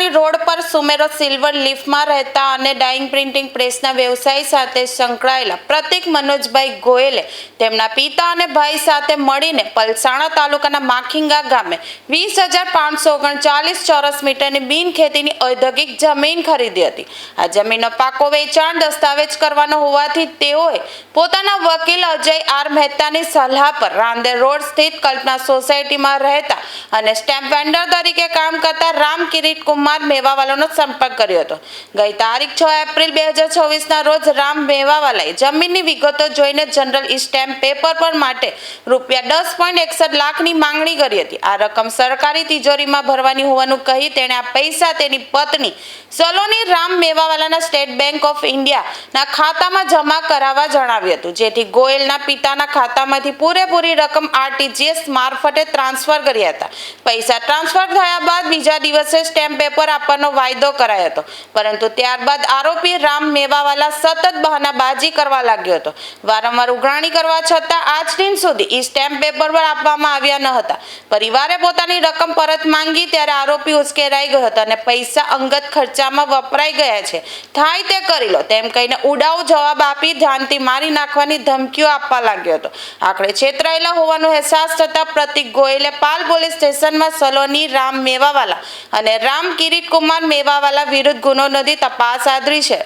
Morari road પર સુમેરો silver લિફ્ટમાં રહેતા અને ડાઇંગ પ્રિન્ટિંગ પ્રેસના વ્યવસાય સાથે સંકળાયેલા પ્રતિક મનોજભાઈ ગોયલે તેમના પિતા અને ભાઈ સાથે મળીને પલસાણા તાલુકાના માખીંગા ગામે 20,539 ચોરસ મીટરની બિનખેતીની ઔદ્યોગિક જમીન ખરીદી હતી। આ જમીનનો પાકો વેચાણ દસ્તાવેજ કરવાનો હોવાથી તેઓએ પોતાના વકીલ અજય આર મહેતાની સલાહ પર રાંદેર રોડ સ્થિત કલ્પના સોસાયટીમાં રહેતા અને સ્ટેમ્પ વેન્ડર તરીકે કામ કરતા રામ કિરીટ કુમાર મેવાવાલાનો સંપર્ક કર્યો હતો। ગઈ તારીખ 6 એપ્રિલ 2024ના રોજ રામ મેવાવાલાએ જમીનની વિગતો જોઈને જનરલ સ્ટેમ્પ પેપર પર માટે ₹10.61 લાખની માંગણી કરી હતી। આ રકમ સરકારી તિજોરીમાં ભરવાની હોવાનું કહી તેણે આ પૈસા તેની પત્ની સલોની રામ મેવાવાલાના સ્ટેટ બેંક ઓફ ઇન્ડિયાના ખાતામાં જમા કરાવવા જણાવ્યું હતું, જેથી ગોયલના પિતાના ખાતામાંથી પૂરેપૂરી રકમ RTGS મારફતે ટ્રાન્સફર કર્યા હતા। પૈસા ટ્રાન્સફર થયા બાદ બીજા દિવસે સ્ટેમ્પ પેપર આપવાનો વાયદો કરાયો હતો, પરંતુ ત્યારબાદ આરોપી રામ મેવાવાલા સતત બહાનાબાજી કરવા લાગ્યો હતો। વારંવાર ઉઘરાણી કરવા છતાં આજ દિન સુધી સ્ટેમ્પ પેપર પર આપવામાં આવ્યા ન હતા। પરિવારે પોતાની રકમ પરત માંગી ત્યારે આરોપી ઉશ્કેરાઈ ગયો હતો અને પૈસા અંગત ખર્ચામાં વપરાઈ ગયા છે, થાય તે કરી લો તેમ કહીને ઉડાવ જવાબ આપી ધ્યાનથી મારી નાખવાની ધમકીઓ આપવા લાગ્યો હતો। આખરે છેતરાયેલા હોવાનો અહેસાસ થતા પ્રતિક ગોયલે પાલ પોલીસ સ્ટેશનમાં સલોની રામ મેવાવાલા અને રામ કિરીટ કુમાર મેવાવાલા વિરુદ્ધ ગુનો નોંધી તપાસ આદરી છે।